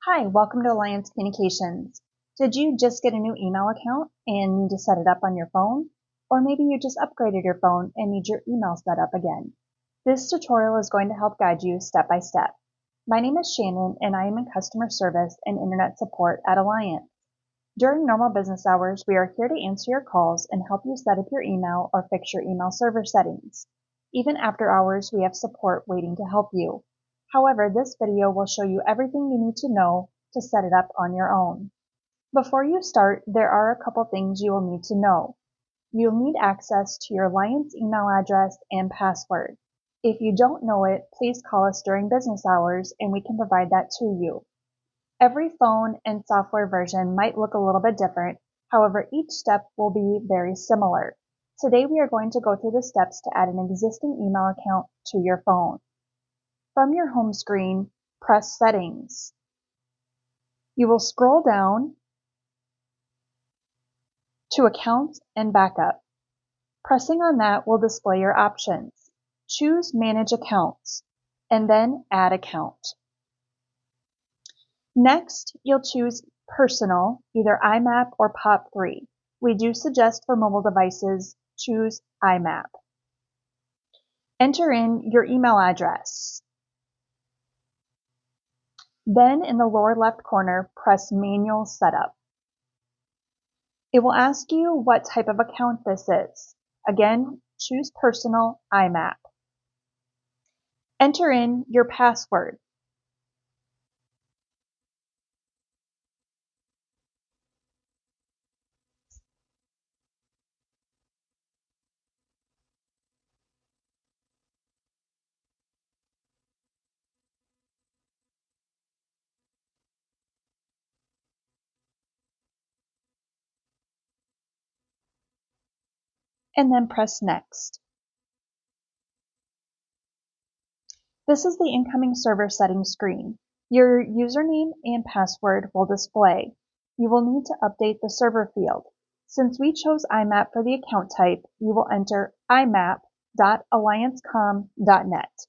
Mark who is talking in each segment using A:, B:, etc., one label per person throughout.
A: Hi, welcome to Alliance Communications. Did you just get a new email account and need to set it up on your phone? Or maybe you just upgraded your phone and need your email set up again. This tutorial is going to help guide you step by step. My name is Shannon and I am in customer service and internet support at Alliance. During normal business hours, we are here to answer your calls and help you set up your email or fix your email server settings. Even after hours, we have support waiting to help you. However, this video will show you everything you need to know to set it up on your own. Before you start, there are a couple things you will need to know. You'll need access to your Alliance email address and password. If you don't know it, please call us during business hours and we can provide that to you. Every phone and software version might look a little bit different, however, each step will be very similar. Today we are going to go through the steps to add an existing email account to your phone. From your home screen, press Settings. You will scroll down to Accounts and Backup. Pressing on that will display your options. Choose Manage Accounts, and then Add Account. Next, you'll choose Personal, either IMAP or POP3. We do suggest for mobile devices, choose IMAP. Enter in your email address. Then in the lower left corner, press Manual Setup. It will ask you what type of account this is. Again, choose Personal IMAP. Enter in your password. And then press Next. This is the incoming server settings screen. Your username and password will display. You will need to update the server field. Since we chose IMAP for the account type, you will enter imap.alliancecom.net.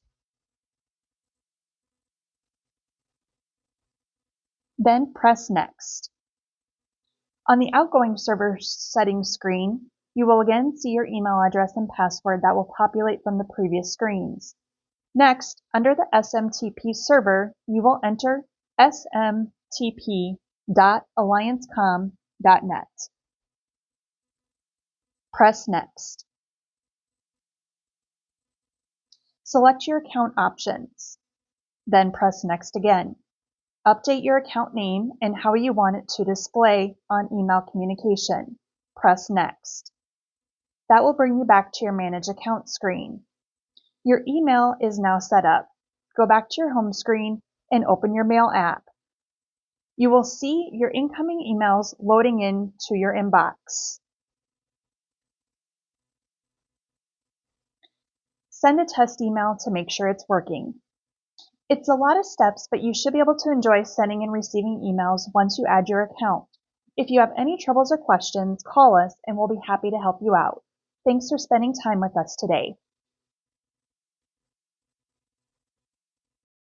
A: Then press Next. On the outgoing server settings screen, you will again see your email address and password that will populate from the previous screens. Next, under the SMTP server, you will enter smtp.alliancecom.net. Press Next. Select your account options. Then press Next again. Update your account name and how you want it to display on email communication. Press Next. That will bring you back to your Manage Account screen. Your email is now set up. Go back to your home screen and open your Mail app. You will see your incoming emails loading in to your inbox. Send a test email to make sure it's working. It's a lot of steps, but you should be able to enjoy sending and receiving emails once you add your account. If you have any troubles or questions, call us and we'll be happy to help you out. Thanks for spending time with us today.